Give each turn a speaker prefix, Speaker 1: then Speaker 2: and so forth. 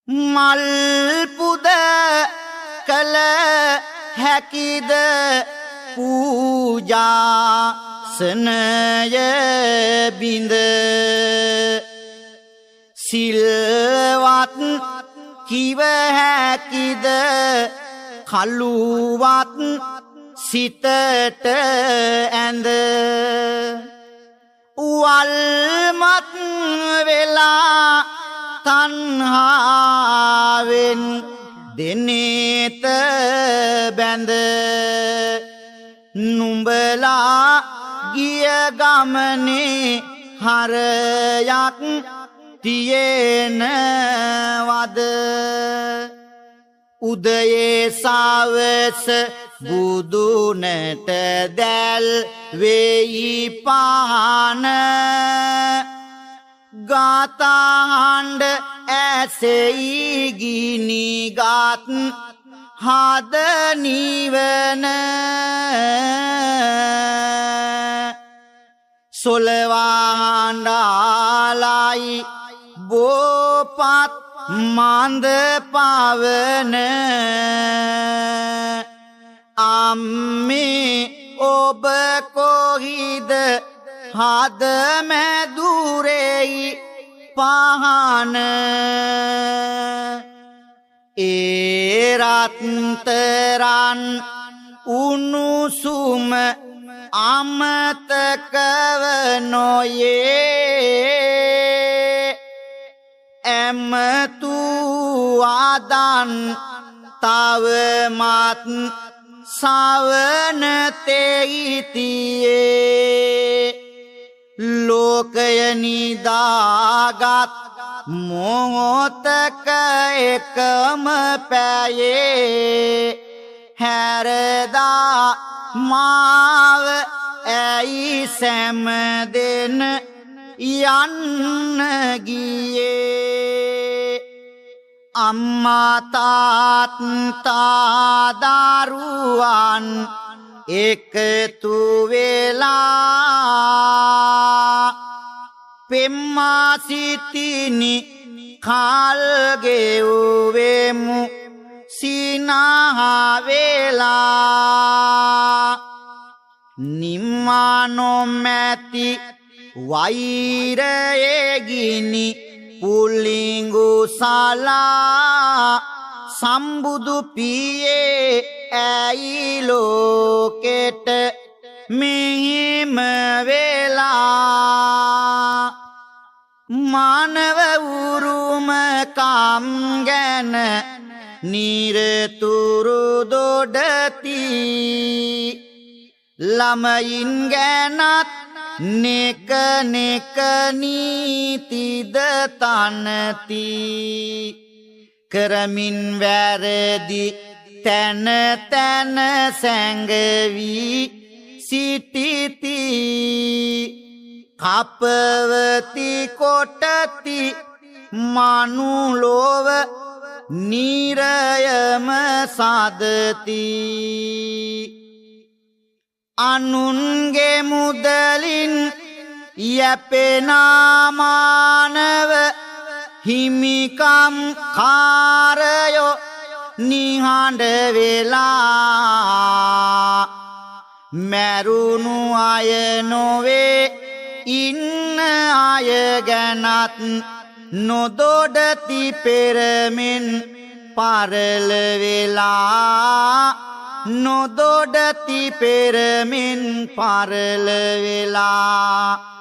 Speaker 1: මල් පුද කළ හැකිද පූජාසනය බිඳ සිල්වත් කිව හැකිද කළුවත් සිතට ඇඳ වල්මත් වෙලා තණ්හාවෙන් දෙනේත බැඳ නුඹලා ගිය ගමනේ හරයක් තියෙනවද උදයේ සවස බුදුනට දැල් වෙයි පහන ගාථාහඬ ඇසෙයි ගිනිගත් හද නිවන සොලවාහඬාලයි බෝපත් මන්ද පවන අම්මේ ඔබ කොහිද හද මැදුරෙයි පහන ඒ රත්තරන් උණුසුම අමතකව නොයේ ඇමතු ආදන් තවමත් සවන තෙයිතියේ ලෝකය නිදාගත් මොහොතක එකම පැයේ හැරදා මාව ඇයි සැමදෙන යන්න ගියේ අම්මා තාත්තා දරුවන් එකතු වෙලා පෙම්මා සිටිනි කල් ගෙව්වෙමු සිනහ වෙලා නිම්මා නොමැති වෛරයේ ගිනි පුලිංගු සලා සම්බුදු පියේ ඇයි ලෝකෙට මෙහිම වෙලා මානව උරුමකම් ගැන නිරතුරු දොඩති ළමයින් ගැනත් නෙක නෙක නීතිද තනති කරමින් වැරදි තැන තැන සැඟවී සිටිති කපවති කොටති මනුලොව නිරයම සදති අනුන්ගේ මුදලින් යැපෙනාමානව හිමිකම් කාරයෝ නිහඬ වෙලා මැරුණු අය නොවේ ඉන්න අය ගැනත් නොදොඩති පෙරමෙන් පරල වෙලා නොදොඩති පෙරමෙන් පරල වෙලා